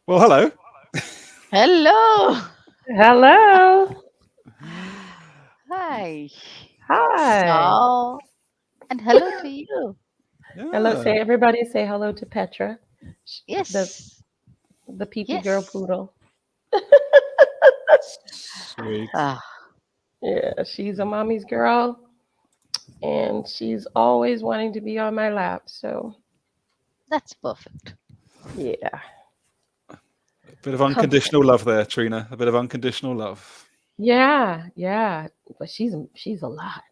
Well, hello. Hello. Hello. Hi. Hi. So, and hello to you. Hello. Yeah, Say everybody say hello to Petra, the Yes. the pee girl Yes. poodle. sweet. Ah, Yeah, she's a mommy's girl, and she's always wanting to be on my lap. So that's perfect. yeah, A bit of comfort. unconditional love there, Trina. A bit of unconditional love. Yeah. But she's a lot.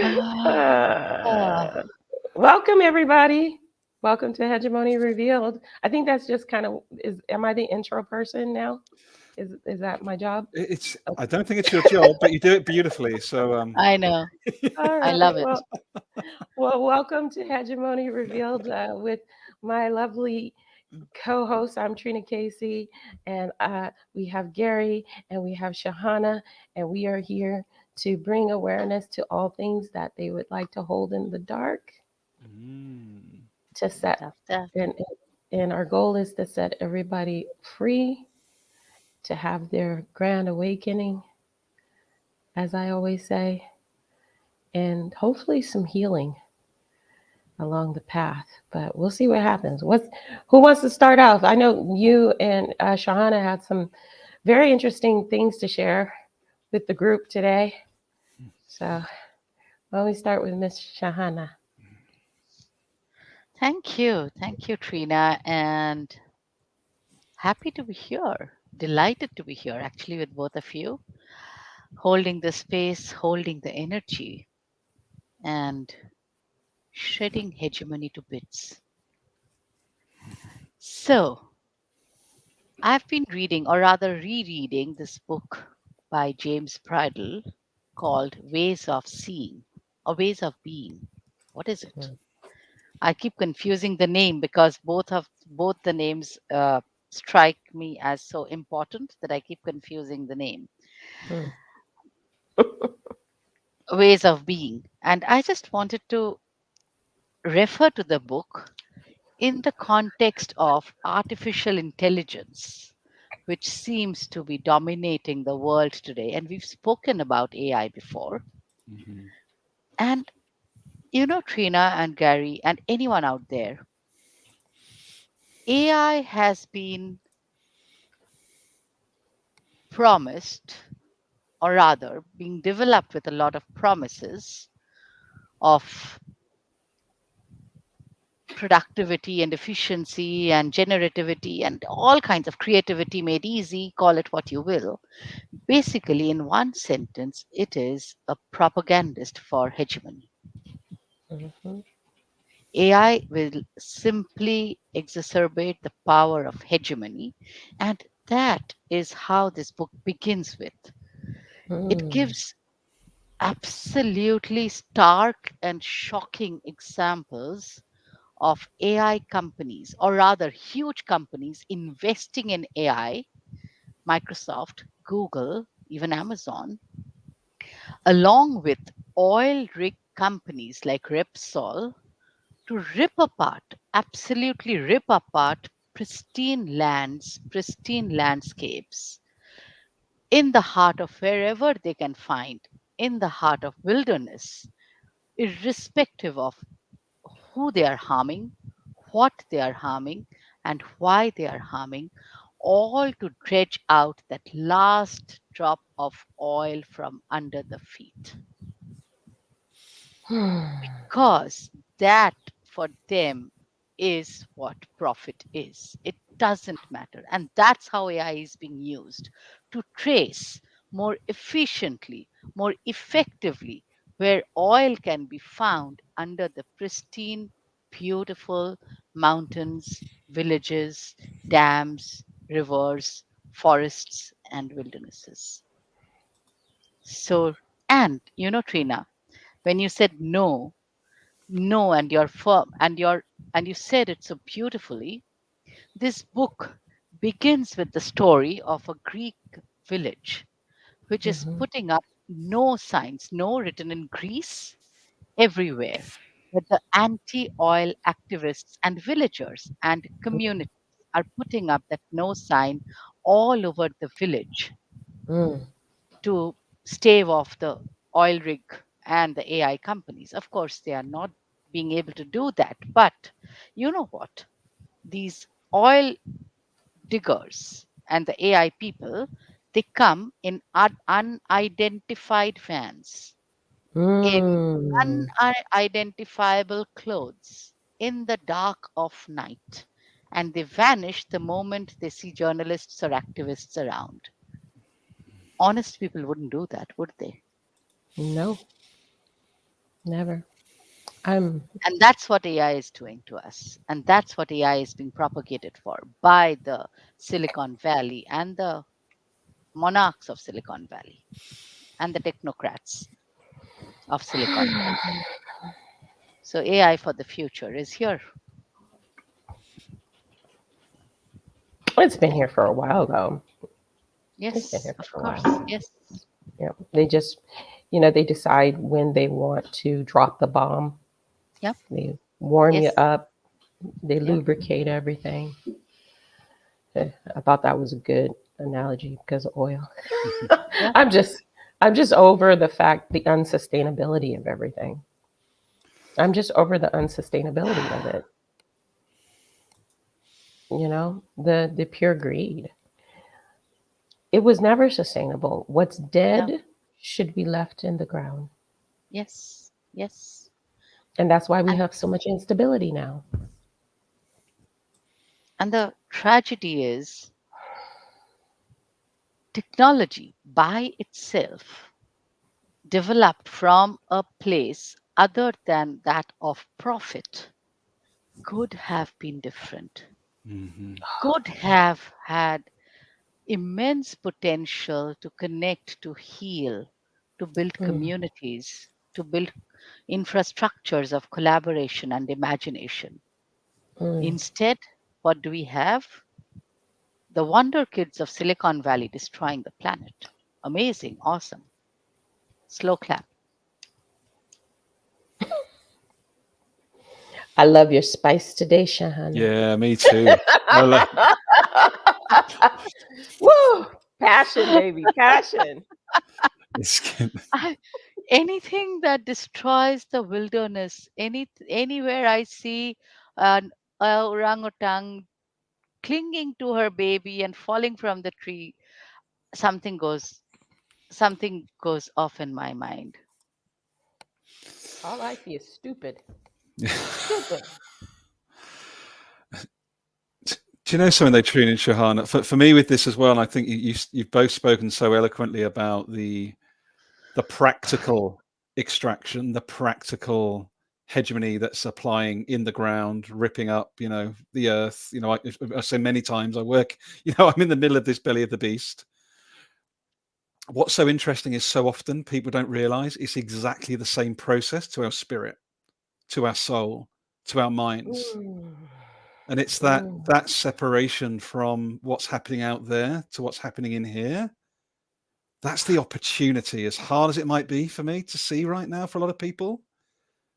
Ah, Uh, welcome everybody. Welcome to Hegemony Revealed. I think that's just kind of is. Am I the intro person now? Is that my job? It's. I Okay. don't think it's your job, but you do it beautifully. So, I know. All I right. love it. Well, welcome to Hegemony Revealed with my lovely co-host. I'm Trina Casey, and we have Garry and we have Sahana, and we are here to bring awareness to all things that they would like to hold in the dark. mm, To set Love that. and and our goal is to set everybody free to have their grand awakening, as I always say, and hopefully some healing along the path. But we'll see what happens. Who wants to start off? I know you and Shahana had some very interesting things to share with the group today. So why don't we start with Miss Shahana? Thank you. Thank you, Trina. And happy to be here. Delighted to be here, actually, with both of you, holding the space, holding the energy, and shredding hegemony to bits. So, I've been reading, or rather rereading, this book by James Bridle called Ways of Seeing or Ways of Being. What is it? I keep confusing the name because both the names strike me as so important that I keep confusing the name. Hmm. Ways of Being. And I just wanted to refer to the book in the context of artificial intelligence, which seems to be dominating the world today. And we've spoken about AI before. mhm. And you know, Trina and Gary, and anyone out there, AI has been promised, or rather, being developed with a lot of promises of productivity and efficiency and generativity and all kinds of creativity made easy, call it what you will. Basically, in one sentence, it is a propagandist for hegemony. Mhm. AI will simply exacerbate the power of hegemony, and that is how this book begins with. It Hmm. gives absolutely stark and shocking examples of AI companies, or rather, huge companies investing in AI, Microsoft, Google, even Amazon, along with oil rig companies like Repsol, to rip apart, absolutely rip apart pristine lands, pristine landscapes in the heart of wherever they can find, in the heart of wilderness, irrespective of who they are harming, what they are harming, and why they are harming, all to dredge out that last drop of oil from under the feet. Hmm. Because that for them is what profit is. It doesn't matter. And that's how AI is being used to trace more efficiently, more effectively where oil can be found under the pristine, beautiful mountains, villages, dams, rivers, forests, and wildernesses. So, and you know, Trina, when you said no, no, and you're firm, and you said it so beautifully. This book begins with the story of a Greek village which is Mhm. putting up no signs, no written in Greece, everywhere. that the anti-oil activists and villagers and communities are putting up that no sign all over the village Mm. to stave off the oil rig and the AI companies. Of course, they are not being able to do that. But you know what? These oil diggers and the AI people, they come in unidentified vans, in Mm. unidentifiable clothes, in the dark of night. And they vanish the moment they see journalists or activists around. Honest people wouldn't do that, would they? No, never. I'm And that's what AI is doing to us. And that's what AI is being propagated for by the Silicon Valley and the monarchs of Silicon Valley and the technocrats of Silicon Valley. So AI for the future is here. it's been Yeah. here for a while though. It's been Yes, here of for a course. while. Yes. Yeah. They just they decide when they want to drop the bomb. Yep. They warm you Yes. up, they Yep. lubricate everything. I thought that was a good analogy because of oil. Yep. I'm just I'm just over the fact the unsustainability of everything. I'm just over the unsustainability of it. The pure greed. It was never sustainable. What's Yeah. dead should be left in the ground. Yes. Yes. And that's why we And have so much instability now. and the tragedy is technology by itself developed from a place other than that of profit could have been different, Mhm. could have had immense potential to connect, to heal, to build Mm, communities, to build infrastructures of collaboration and imagination. mm. Instead, what do we have? The wonder kids of Silicon Valley destroying the planet. Amazing, awesome. Slow clap. I love your spice today, Shahana. Yeah, me too. I lo- Woo! Passion, baby, passion. it's I, anything that destroys the wilderness, anywhere I see an orangutan clinging to her baby and falling from the tree, something goes something goes off in my mind. All I see is stupid. Stupid. Do you know something though, Trina and Shahana? For me with this as well, and I think you've both spoken so eloquently about the practical extraction, the practical hegemony that's applying in the ground, ripping up, the earth. I say many times, I work, I'm in the middle of this belly of the beast. What's so interesting is so often people don't realize it's exactly the same process to our spirit, to our soul, to our minds. Mm, And it's that mm, that separation from what's happening out there to what's happening in here. That's the opportunity, as hard as it might be for me to see right now for a lot of people.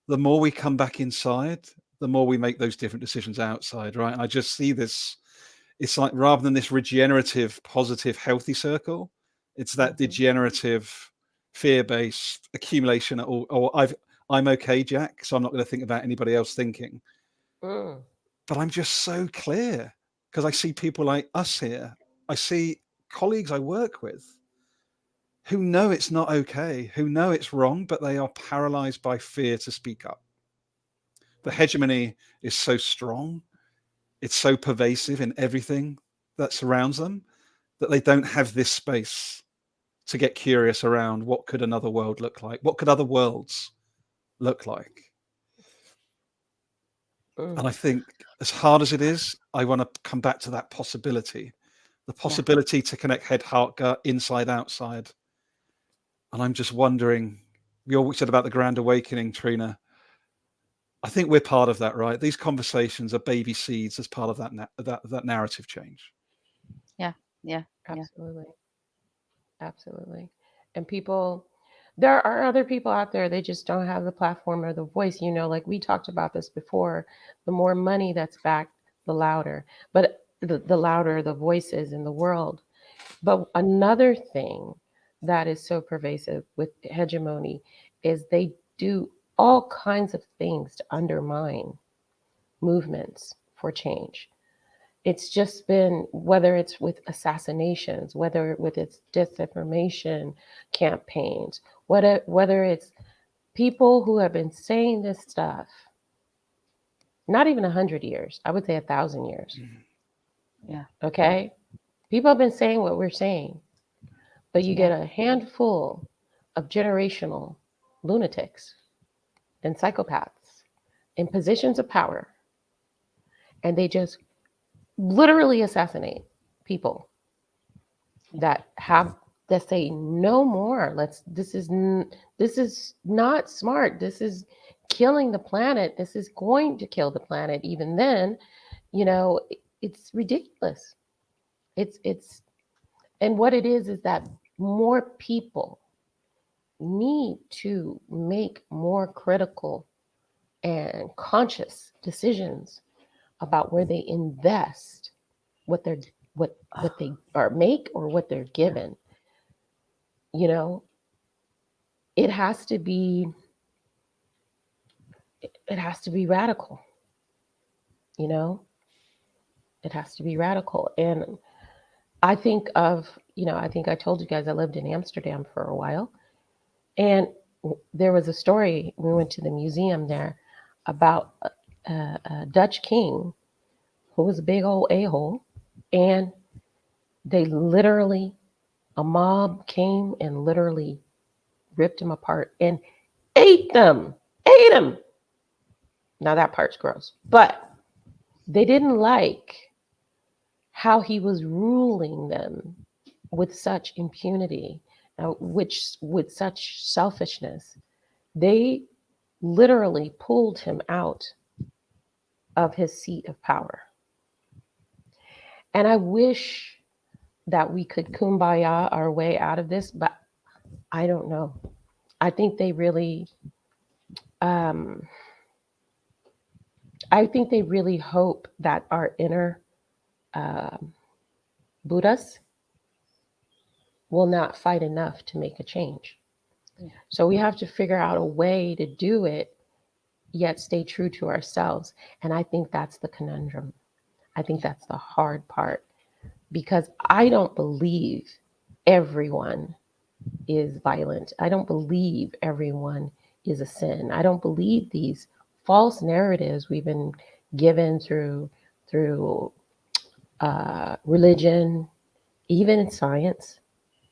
The more we come back inside, the more we make those different decisions outside, right? And I just see this, it's like rather than this regenerative, positive, healthy circle, it's that mhm, degenerative, fear-based accumulation. I'm okay, Jack, so I'm not going to think about anybody else thinking. mm, But I'm just so clear because I see people like us here. I see colleagues I work with who know it's not okay, who know it's wrong, but they are paralyzed by fear to speak up. The hegemony is so strong, it's so pervasive in everything that surrounds them that they don't have this space to get curious around what could another world look like? What could other worlds look like? mm. And I think as hard as it is, I want to come back to that possibility, the Yeah. possibility to connect head, heart, gut, inside, outside. And I'm just wondering, you always said about the grand awakening, Trina. I think we're part of that, right? These conversations are baby seeds as part of that narrative change. Yeah. Yeah. Yeah. Absolutely. Absolutely. And people, There are other people out there, they just don't have the platform or the voice. Like we talked about this before, the more money that's backed, the louder. But the louder the voices in the world. But another thing that is so pervasive with hegemony is they do all kinds of things to undermine movements for change. It's just been, whether it's with assassinations, whether with its disinformation campaigns, whether it's people who have been saying this stuff, not even 100 years, I would say 1,000 years. Yeah. Okay, people have been saying what we're saying, but you Yeah. get a handful of generational lunatics and psychopaths in positions of power, and they just literally assassinate people that have that say no more. This is not smart. This is killing the planet. This is going to kill the planet. Even then, it's ridiculous. It's and what it is that more people need to make more critical and conscious decisions about where they invest what they're what they are make or what they're given. You know, it has to be it has to be radical, you know? It has to be radical. And I think of, I think I told you guys I lived in Amsterdam for a while. And there was a story, we went to the museum there about a Dutch king who was a big old a-hole. And they literally, a mob came and literally ripped him apart and ate them, ate him. Now that part's gross. But they didn't like how he was ruling them with such impunity, which with such selfishness. They literally pulled him out of his seat of power. And I wish that we could kumbaya our way out of this, but I don't know. I think they really, um, I think they really hope that our inner um Buddhas will not fight enough to make a change. Yeah. So we have to figure out a way to do it, yet stay true to ourselves. And I think that's the conundrum. I think that's the hard part because I don't believe everyone is violent. I don't believe everyone is a sin. I don't believe these false narratives we've been given through religion, even in science.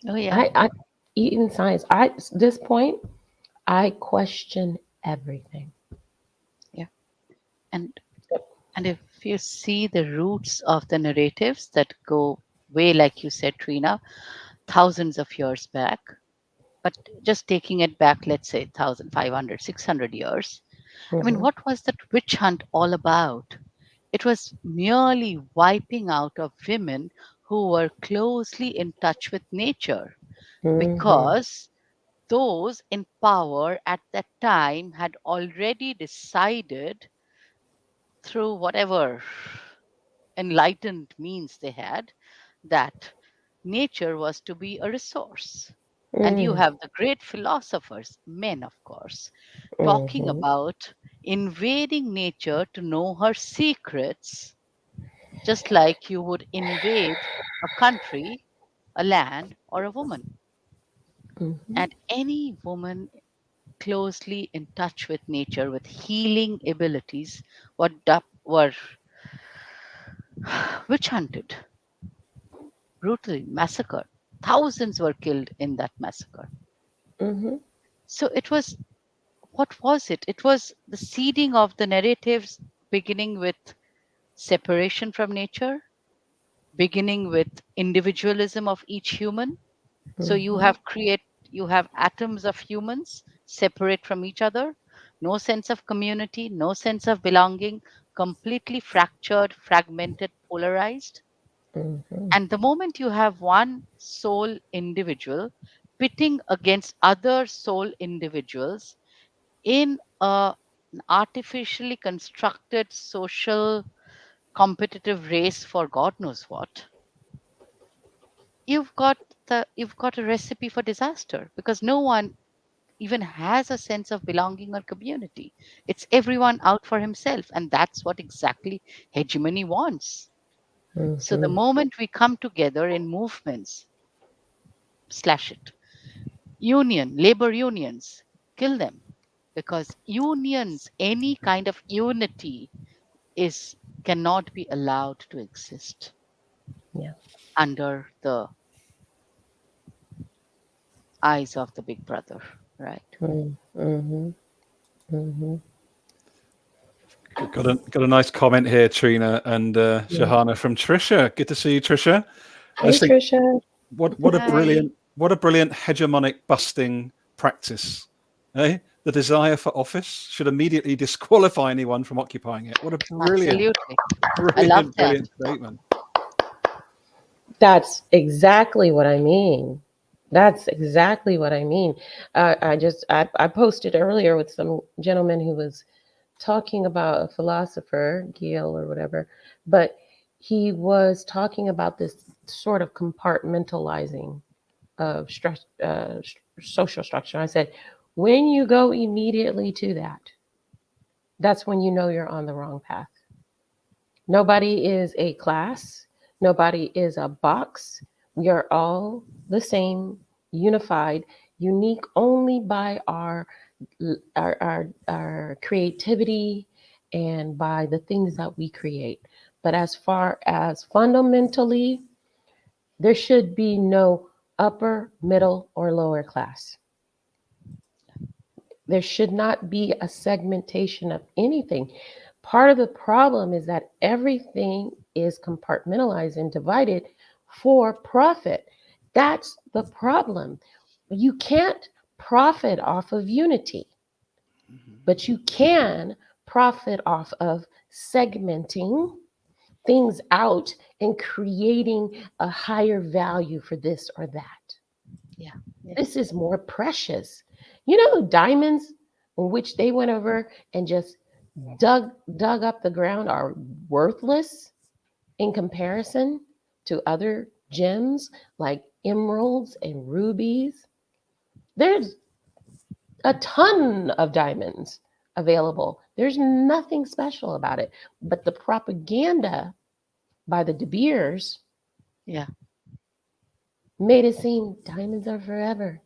Oh, yeah. I even science. At this point, I question everything. Yeah. And and if you see the roots of the narratives that go way, like you said, Trina, thousands of years back, but just taking it back, let's say 1,500, 600 years. I mean, Hmm. what was that witch hunt all about? It was merely wiping out of women who were closely in touch with nature, Hmm. because those in power at that time had already decided, through whatever enlightened means they had, that nature was to be a resource. And you Hmm. have the great philosophers, men of course, talking Hmm. about invading nature to know her secrets, just like you would invade a country, a land, or a woman. Hmm. And any woman closely in touch with nature with healing abilities were witch hunted, brutally massacred. Thousands were killed in that massacre. Hmm. So it was, what was it? It was the seeding of the narratives, beginning with separation from nature, beginning with individualism of each human. So Hmm. you have atoms of humans separate from each other, no sense of community, no sense of belonging, completely fractured, fragmented, polarized. Hmm. And the moment you have one sole individual pitting against other soul individuals in an artificially constructed social competitive race for God knows what, you've got a recipe for disaster, because no one even has a sense of belonging or community. It's everyone out for himself, and that's what exactly hegemony wants. So the Mm-hmm. moment we come together in movements, slash it. Labor unions, kill them, because unions, any kind of unity, is cannot be allowed to exist Yeah. under the eyes of the big brother, right? Mm-hmm. Mm-hmm. Got a nice comment here, Trina and Yeah. Sahana, from Trisha. Good to see you, Trisha. I Hey, just think Trisha. Hi. what a brilliant hegemonic busting practice. Eh? The desire for office should immediately disqualify anyone from occupying it. What a Absolutely. I love brilliant, that. brilliant statement. That's exactly what I mean. That's exactly what I mean. I posted earlier with some gentleman who was talking about a philosopher, Giel or whatever, but he was talking about this sort of compartmentalizing of social structure. I said, when you go immediately to that, that's when you know you're on the wrong path. Nobody is a class, nobody is a box. We are all the same, unified, unique only by our creativity and by the things that we create. But as far as fundamentally, there should be no upper, middle, or lower class. There should not be a segmentation of anything. Part of the problem is that everything is compartmentalized and divided for profit. That's the problem. You can't profit off of unity, but you can profit off of segmenting things out and creating a higher value for this or that. Yeah. Yeah. This is more precious. You know, diamonds, in which they went over and just dug up the ground, are worthless in comparison to other gems like emeralds and rubies. There's a ton of diamonds available. There's nothing special about it. But the propaganda by the De Beers Yeah. made it seem diamonds are forever.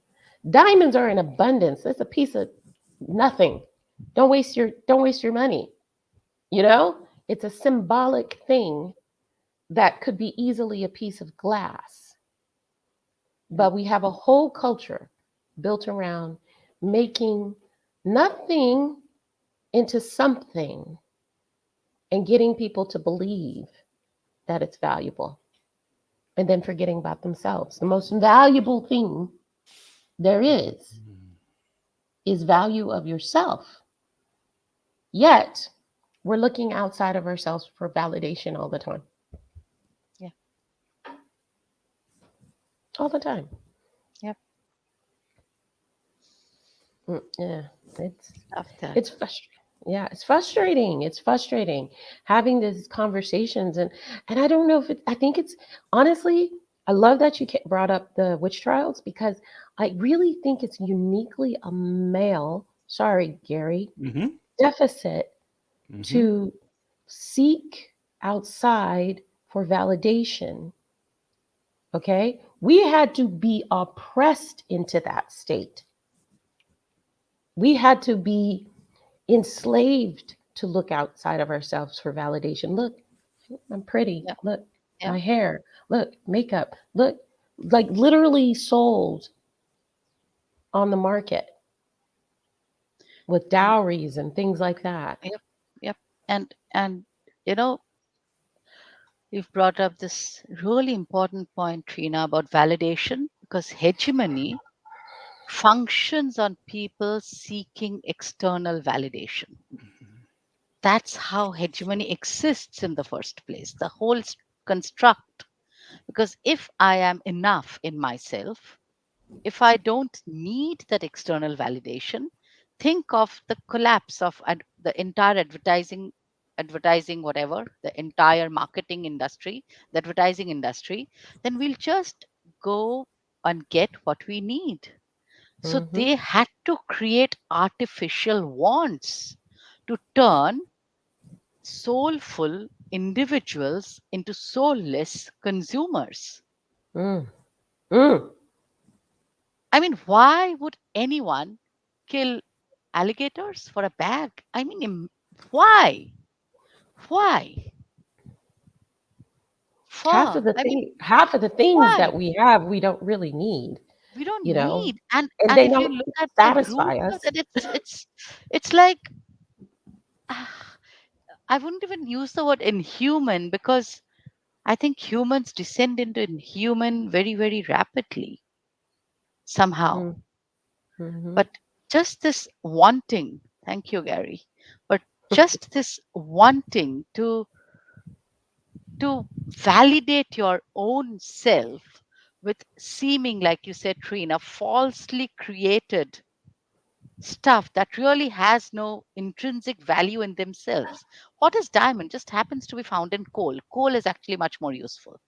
Diamonds are in abundance. That's a piece of nothing. Don't waste your money. You know? It's a symbolic thing that could be easily a piece of glass. Mm. But we have a whole culture built around making nothing into something and getting people to believe that it's valuable and then forgetting about themselves. The most valuable thing there is value of yourself. Yet, we're looking outside of ourselves for validation all the time. Yeah. All the time. Yep. Yeah, it's Love that. it's frustrating. Yeah, it's frustrating. It's frustrating having these conversations, and I don't know if it. I think it's honestly. I love that you brought up the witch trials because I really think it's uniquely a male. Sorry, Gary. Mm-hmm. Deficit Mm-hmm. to seek outside for validation. Okay, we had to be oppressed into that state. We had to be enslaved to look outside of ourselves for validation. Look, I'm pretty. Yep. Look, Yep. my hair. Look, makeup. Look, like literally sold on the market with And dowries and things like that. yep. Yep. And you know, you've brought up this really important point, Trina, about validation, because hegemony functions on people seeking external validation. That's how hegemony exists in the first place, the whole construct. Because if I am enough in myself, if I don't need that external validation, think of the collapse of the entire advertising, whatever, the entire marketing industry, the advertising industry, then we'll just go and get what we need. So Mm-hmm. they had to create artificial wants to turn soulful individuals into soulless consumers. Mm. Mm. I mean, why would anyone kill alligators for a bag? I mean, why? Why? Fur. I mean, Half of the things why? that we have, we don't really need, We don't you know, need. And and and they if you don't look at the root satisfy of us. it, it's like ah, I wouldn't even use the word inhuman because I think humans descend into inhuman very, very rapidly somehow. Mm. Mm-hmm. But just this wanting, thank you, Gary, but just this wanting to validate your own self with seeming, like you said, Trina, falsely created stuff that really has no intrinsic value in themselves. What is diamond? Just happens to be found in coal. Coal is actually much more useful,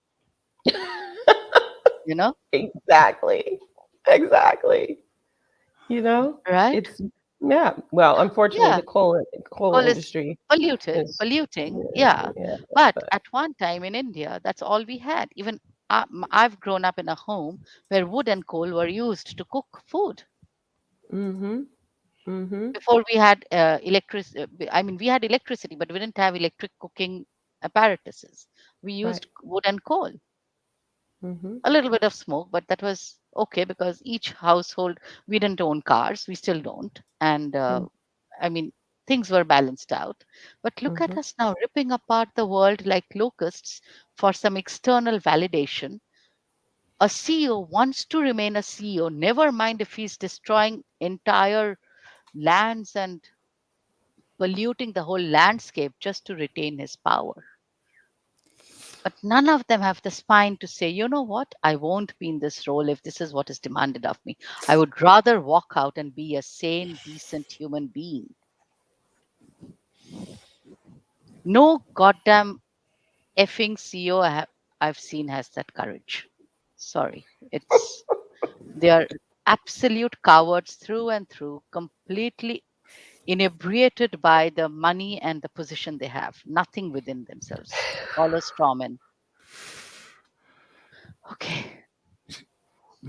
you know, Exactly. Exactly. You know, right? it's yeah. Well, unfortunately, Yeah, the coal coal is industry polluted, is polluting, yeah, yeah. yeah. But But at one time in India, that's all we had. Even I've grown up in a home where wood and coal were used to cook food. mm-hmm, mm-hmm, Before we had I mean, we had electricity, but we didn't have electric cooking apparatuses. We right, used wood and coal. mm-hmm, A little bit of smoke, but that was okay because each household, we didn't own cars, we still don't. And I mean, things were balanced out. But look mm-hmm. at us now ripping apart the world like locusts for some external validation. A CEO wants to remain a CEO, never mind if he's destroying entire lands and polluting the whole landscape just to retain his power. But none of them have the spine to say, you know what, I won't be in this role if this is what is demanded of me. I would rather walk out and be a sane, decent human being. No goddamn effing CEO I've seen has that courage. Sorry. They are absolute cowards through and through, completely inebriated by the money and the position they have, nothing within themselves. All a straw man. Okay.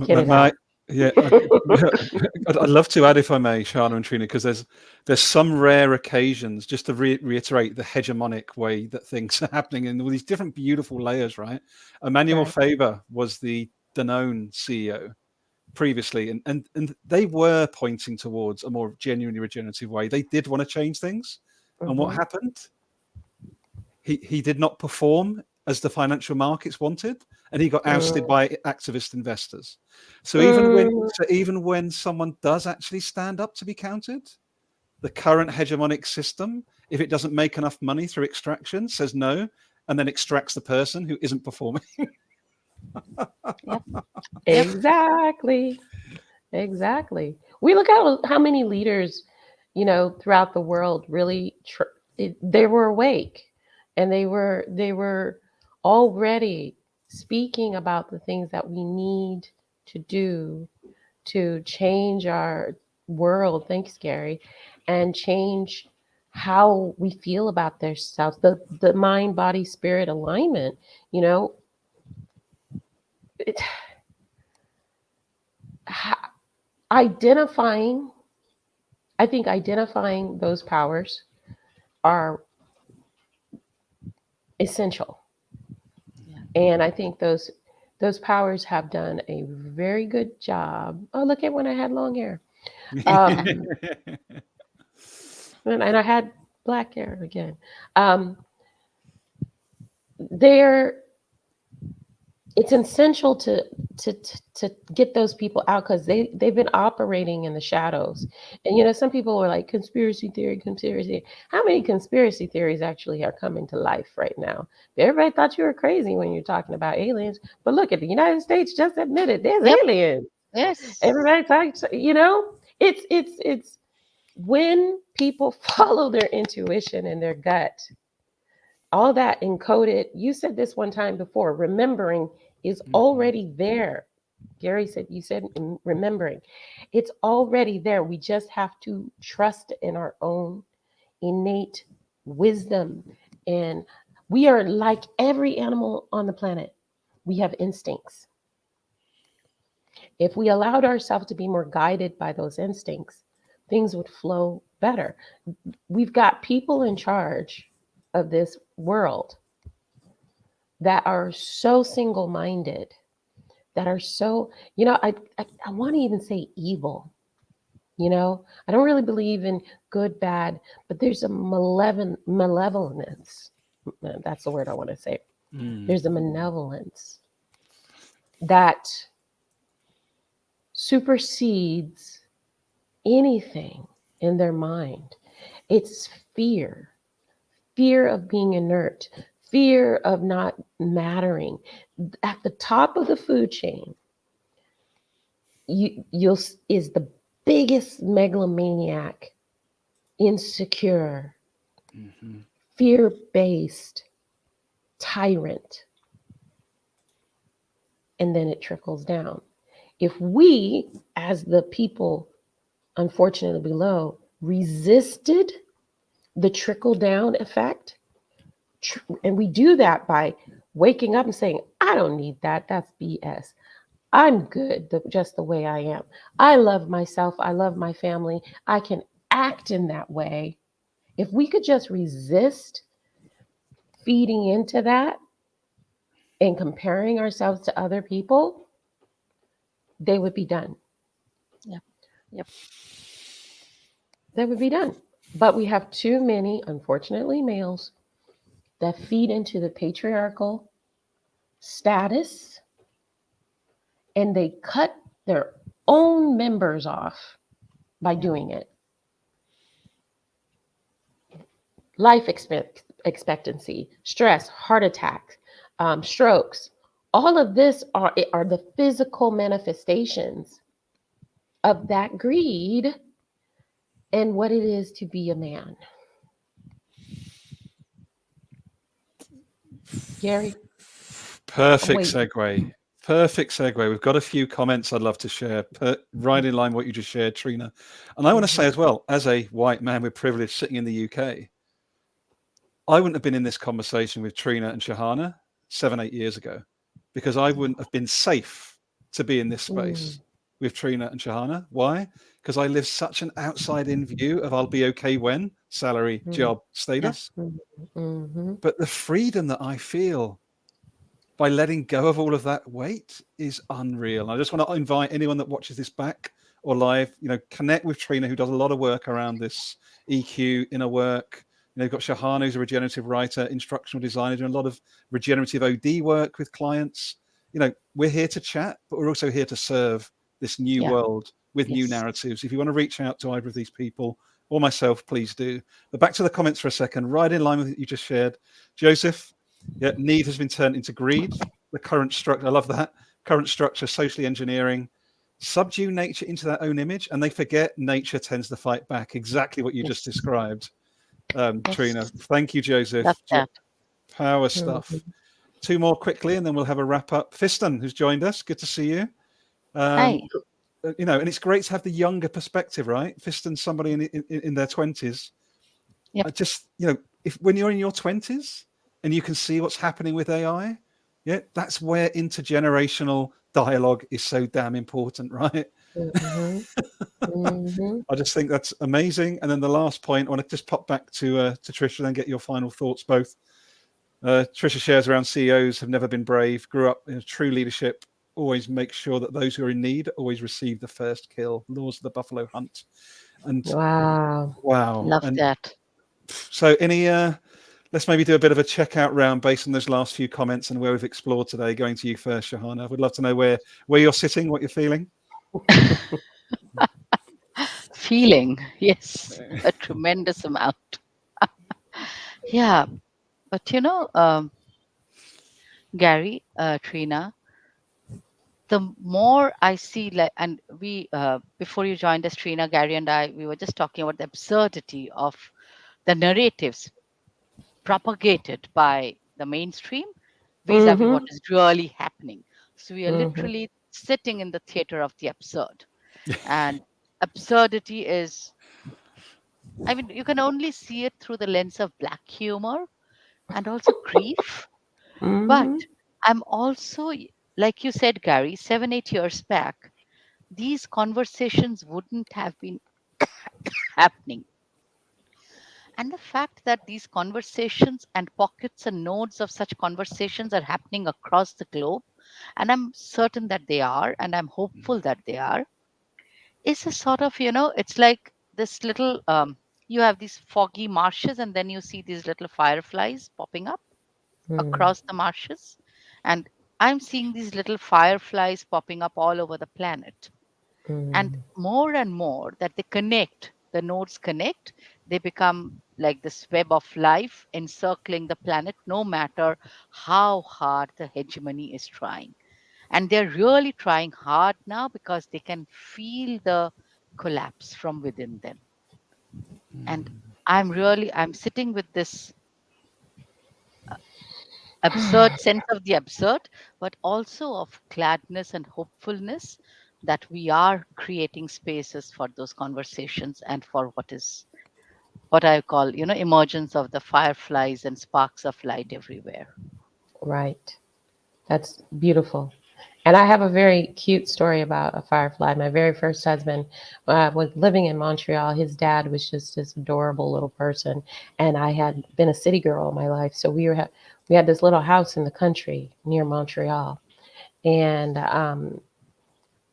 Get it My, out. yeah, I'd love to add, if I may, Shana and Trina, because there's some rare occasions, just to reiterate the hegemonic way that things are happening in all these different beautiful layers, right? Emmanuel Right. Faber was the Danone CEO previously, and they were pointing towards a more genuinely regenerative way. They did want to change things, and what Mm-hmm. happened? He did not perform as the financial markets wanted, and he got ousted Mm. by activist investors. Mm. So even when someone does actually stand up to be counted, the current hegemonic system, if it doesn't make enough money through extraction, says no, and then extracts the person who isn't performing. Yep. Yep. Exactly. Exactly. We look at how many leaders, throughout the world really they were awake, and they were already speaking about the things that we need to do to change our world. Thanks, Gary, and change how we feel about themselves. The mind, body, spirit alignment. You know, it, identifying I think identifying those powers are essential. Yeah. And I think those powers have done a very good job. Oh, look at when I had long hair. Um, and I had black hair again. Um, they're it's essential to get those people out because they've been operating in the shadows. And some people are like conspiracy theory, conspiracy. How many conspiracy theories actually are coming to life right now? Everybody thought you were crazy when you're talking about aliens, but look at the United States just admitted there's Yep. aliens. Yes. Everybody's like, it's when people follow their intuition and their gut, all that encoded. You said this one time before, remembering is already there. Gary said, you said remembering. It's already there. We just have to trust in our own innate wisdom. And we are like every animal on the planet. We have instincts. If we allowed ourselves to be more guided by those instincts, things would flow better. We've got people in charge of this world that are so single-minded, that are so, I want to even say evil. I don't really believe in good, bad, but there's a malevolence. That's the word I want to say. There's a malevolence that supersedes anything in their mind. It's fear of being inert, fear of not mattering. At the top of the food chain, you'll is the biggest megalomaniac, insecure, fear-based tyrant, and then it trickles down. If we, as the people, unfortunately below, resisted the trickle down effect, and we do that by waking up and saying, I don't need that, that's BS. I'm good just the way I am. I love myself, I love my family, I can act in that way. If we could just resist feeding into that and comparing ourselves to other people, they would be done. Yep. They would be done. But we have too many, unfortunately, males that feed into the patriarchal status, and they cut their own members off by doing it. Life expectancy, stress, heart attacks, strokes, all of this are the physical manifestations of that greed and what it is to be a man. Gary? Perfect segue. Perfect segue. We've got a few comments I'd love to share, right in line with what you just shared, Trina. And I want to say as well, as a white man with privilege sitting in the UK, I wouldn't have been in this conversation with Trina and Sahana 7-8 years ago, because I wouldn't have been safe to be in this space with Trina and Sahana. Why? Because I live such an outside-in view of I'll be okay when, salary, job, status. But the freedom that I feel by letting go of all of that weight is unreal. And I just want to invite anyone that watches this back or live, connect with Trina, who does a lot of work around this EQ, inner work. You've got Sahana, who's a regenerative writer, instructional designer, doing a lot of regenerative OD work with clients. We're here to chat, but we're also here to serve this new world with new narratives. If you want to reach out to either of these people or myself, please do. But back to the comments for a second, right in line with what you just shared. Joseph, need has been turned into greed. The current structure, I love that. Current structure, socially engineering, subdue nature into their own image, and they forget nature tends to fight back. Exactly what you just described, Trina. Thank you, Joseph. Love that. Power stuff. Two more quickly, and then we'll have a wrap up. Fiston, who's joined us. Good to see you. Hi. And it's great to have the younger perspective, right? Fiston, somebody in their 20s. Yep. Just, when you're in your 20s and you can see what's happening with AI, that's where intergenerational dialogue is so damn important, right? I just think that's amazing. And then the last point, I want to just pop back to Trisha and get your final thoughts both. Trisha shares around CEOs have never been brave, grew up in true leadership, always make sure that those who are in need always receive the first kill, laws of the buffalo hunt. And wow. Love that. So let's maybe do a bit of a checkout round based on those last few comments and where we've explored today. Going to you first, Sahana. I would love to know where you're sitting, what you're feeling. Feeling, yes, a tremendous amount. Yeah, but Gary, Trina, the more I see, like, and we, before you joined us, Trina, Gary, and I, we were just talking about the absurdity of the narratives propagated by the mainstream vis-a-vis what Mm-hmm. is really happening. So we are Mm-hmm. literally sitting in the theater of the absurd. And absurdity is, I mean, you can only see it through the lens of black humor and also grief. But Mm-hmm. I'm also, like you said, Gary, 7, 8 years back, these conversations wouldn't have been happening. And the fact that these conversations and pockets and nodes of such conversations are happening across the globe, and I'm certain that they are, and I'm hopeful that they are, is a sort of, it's like this little, you have these foggy marshes, and then you see these little fireflies popping up across the marshes. And I'm seeing these little fireflies popping up all over the planet. And Mm-hmm. more that they connect, the nodes connect, they become like this web of life encircling the planet, no matter how hard the hegemony is trying. And they're really trying hard now because they can feel the collapse from within them. And I'm sitting with this absurd sense of the absurd, but also of gladness and hopefulness that we are creating spaces for those conversations and for what I call, emergence of the fireflies and sparks of light everywhere. Right. That's beautiful. And I have a very cute story about a firefly. My very first husband was living in Montreal. His dad was just this adorable little person, and I had been a city girl all my life. So we had this little house in the country near Montreal, and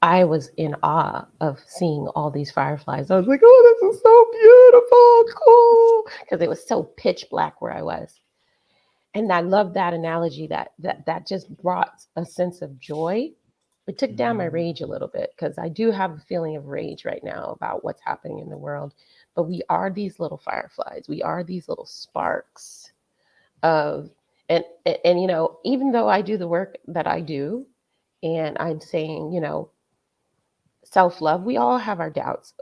I was in awe of seeing all these fireflies. I was like, "Oh, this is so beautiful, cool," because it was so pitch black where I was. And I love that analogy that just brought a sense of joy. It took down my rage a little bit because I do have a feeling of rage right now about what's happening in the world. But we are these little fireflies. We are these little sparks of and even though I do the work that I do, and I'm saying, self-love, we all have our doubts.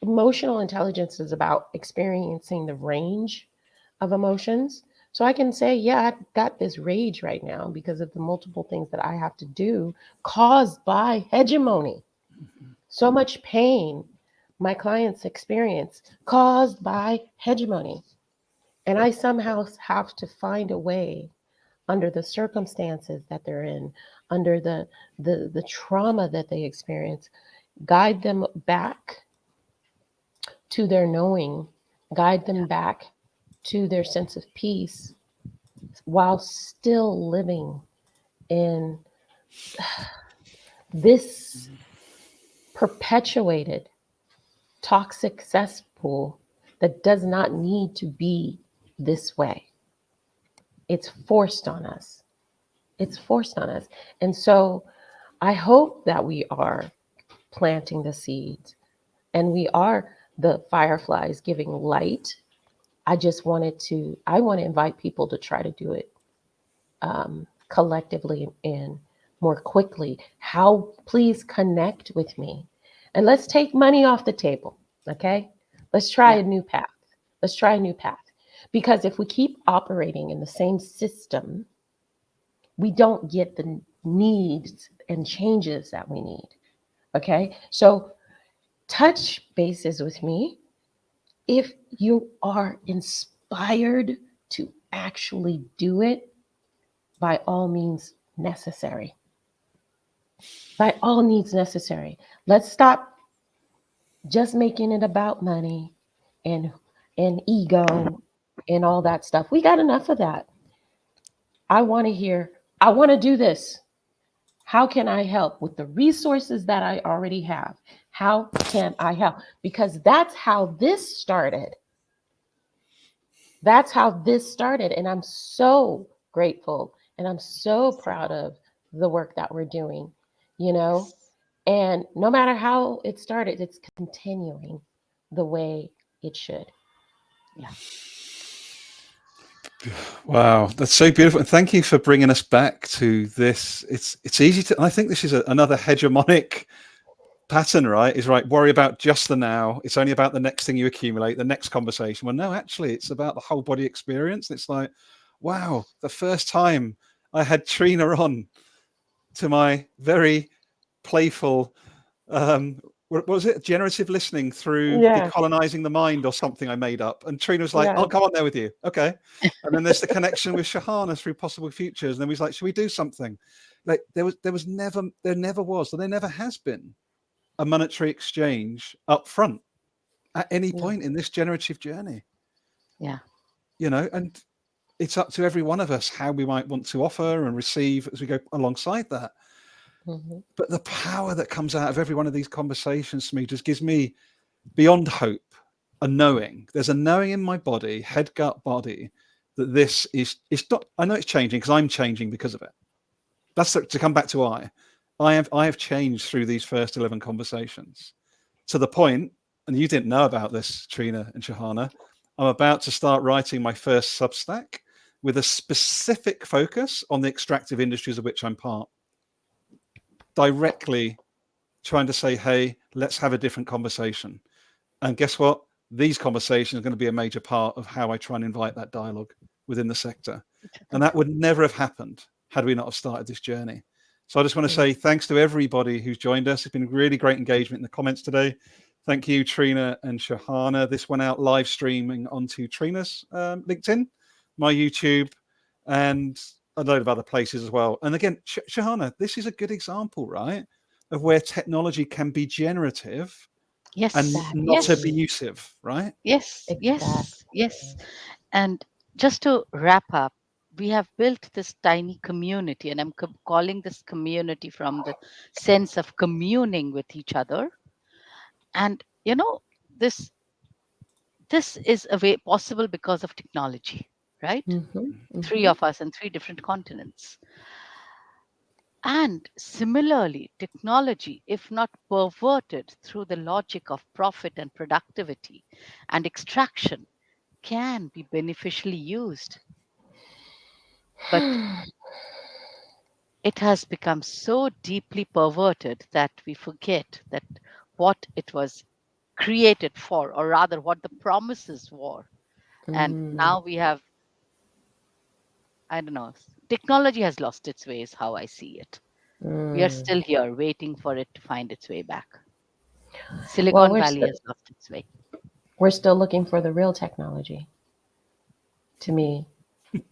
Emotional intelligence is about experiencing the range of emotions. So I can say, yeah, I've got this rage right now because of the multiple things that I have to do caused by hegemony. So much pain my clients experience caused by hegemony. And I somehow have to find a way under the circumstances that they're in, under the trauma that they experience, guide them back to their knowing, guide them back to their sense of peace while still living in this perpetuated toxic cesspool that does not need to be this way. It's forced on us. It's forced on us. And so I hope that we are planting the seeds and we are the fireflies giving light. I want to invite people to try to do it collectively and more quickly. How, please connect with me and let's take money off the table. Okay. Let's try Yeah. a new path. Let's try a new path. Because if we keep operating in the same system, we don't get the needs and changes that we need. Okay. So touch bases with me if you are inspired to actually do it by all means necessary. By all means necessary. Let's stop just making it about money and and ego and all that stuff. We got enough of that. I want to hear, I want to do this. How can I help with the resources that I already have? How can I help? Because that's how this started. That's how this started. And I'm so grateful and I'm so proud of the work that we're doing, you know? Yes. And no matter how it started, it's continuing the way it should. Yeah. Wow, that's so beautiful, and thank you for bringing us back to this. It's easy to. I think this is another hegemonic pattern, right? Is right. Worry about just the now. It's only about the next thing you accumulate, the next conversation. Well, no, actually, it's about the whole body experience. It's like, wow, the first time I had Trina on to my very playful what was it, generative listening through Yeah, decolonizing the mind or something I made up, and Trina was like, yeah, I'll come on there with you, okay. And then there's the connection with Sahana through possible futures, and then he's like, should we do something? Like there never was, and there never has been a monetary exchange up front at any yeah. point in this generative journey, Yeah. and it's up to every one of us how we might want to offer and receive as we go alongside that. Mm-hmm. But the power that comes out of every one of these conversations to me just gives me beyond hope a knowing. There's a knowing in my body, head, gut, body, that this is, it's not, I know it's changing because I'm changing because of it. That's to come back to I have changed through these first 11 conversations to the point, and you didn't know about this, Trina and Sahana, I'm about to start writing my first Substack with a specific focus on the extractive industries of which I'm part, directly trying to say, hey, let's have a different conversation. And guess what? These conversations are going to be a major part of how I try and invite that dialogue within the sector. And that would never have happened had we not have started this journey. So I just want to say thanks to everybody who's joined us. It's been really great engagement in the comments today. Thank you, Trina and Sahana. This went out live streaming onto Trina's LinkedIn, my YouTube, and a load of other places as well. And again, Sahana, this is a good example, right, of where technology can be generative and Yes. not Exactly. Yes. abusive, right? Yes. Yes. Yes. Exactly. And just to wrap up, we have built this tiny community, and I'm calling this community from the sense of communing with each other. And this this is a way possible because of technology, right? Mm-hmm. Three Mm-hmm. of us in three different continents. And similarly, technology, if not perverted through the logic of profit and productivity and extraction, can be beneficially used. But it has become so deeply perverted that we forget that what it was created for, or rather what the promises were. And Mm, now we have, I don't know, technology has lost its way, is how I see it. We are mm. still here waiting for it to find its way back. Well, Silicon Valley has lost its way. we're still looking for the real technology. To me,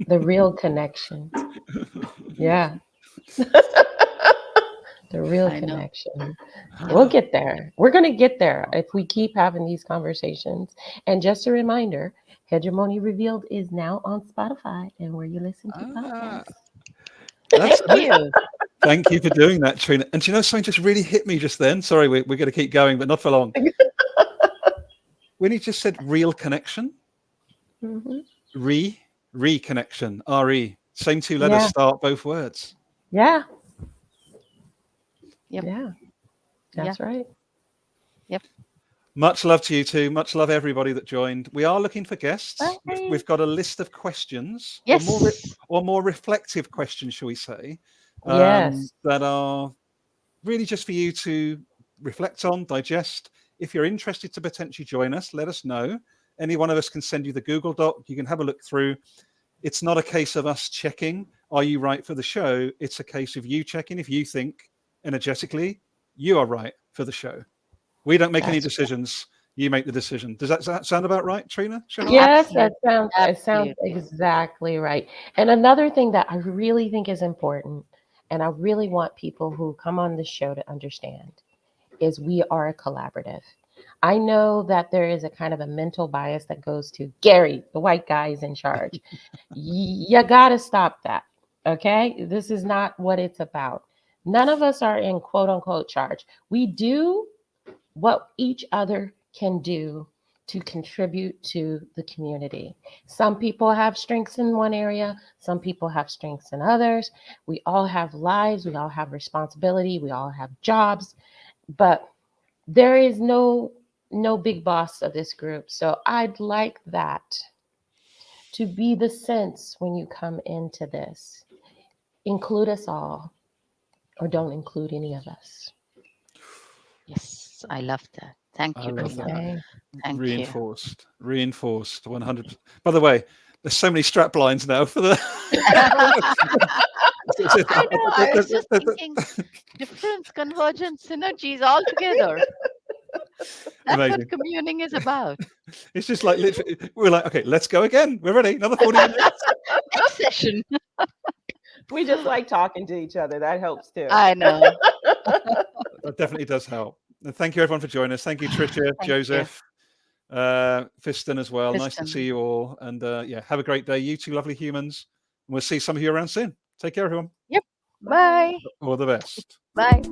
the real connection. Yeah, the real I know. connection. Yep. We'll get there. We're going to get there if we keep having these conversations. And just a reminder, Hegemony Revealed is now on Spotify and where you listen to Ah, podcasts. that's Thank you. thank you for doing that, Trina. And do you know something just really hit me just then? Sorry, we're going to keep going, but not for long. When you just said real connection, Hmm. reconnection, re, same two letters Yeah, start both words. yeah, Yep. yeah. Yeah. That's right. Yep. Much love to you too. Much love everybody that joined. We are looking for guests. Bye. We've got a list of questions, Yes. or more reflective questions, shall we say, Yes. that are really just for you to reflect on, digest. If you're interested to potentially join us, let us know. Any one of us can send you the Google Doc. You can have a look through. It's not a case of us checking, are you right for the show? It's a case of you checking if you think energetically you are right for the show. We don't make any That's decisions. You make the decision. Does that sound about right, Trina? Shahana? Yes, Absolutely. it sounds Absolutely. exactly right. And another thing that I really think is important, and I really want people who come on this show to understand, is we are a collaborative. I know that there is a kind of a mental bias that goes to Gary, the white guy is in charge. You got to stop that. Okay? This is not what it's about. None of us are in quote unquote charge. We do what each other can do to contribute to the community. Some people have strengths in one area, some people have strengths in others. We all have lives, we all have responsibility, we all have jobs, but there is no big boss of this group. So I'd like that to be the sense when you come into this. Include us all, or don't include any of us. Yes, I love that. Thank I you, love Trina. that. Thank you. Reinforced 100%. By the way, there's so many strap lines now for the I know. I was just thinking difference, convergence, synergies all together. That's Amazing. what communing is about. It's just like literally, we're like, okay, let's go again. We're ready. Another 40 minutes. Next session. We just like talking to each other. That helps too. I know. That definitely does help. And thank you everyone for joining us. Thank you, Tricia, Thank Joseph, Fiston as well. Nice to Fiston. see you all. And yeah, have a great day. You two lovely humans. And we'll see some of you around soon. Take care, everyone. Yep. Bye. All the best. Bye.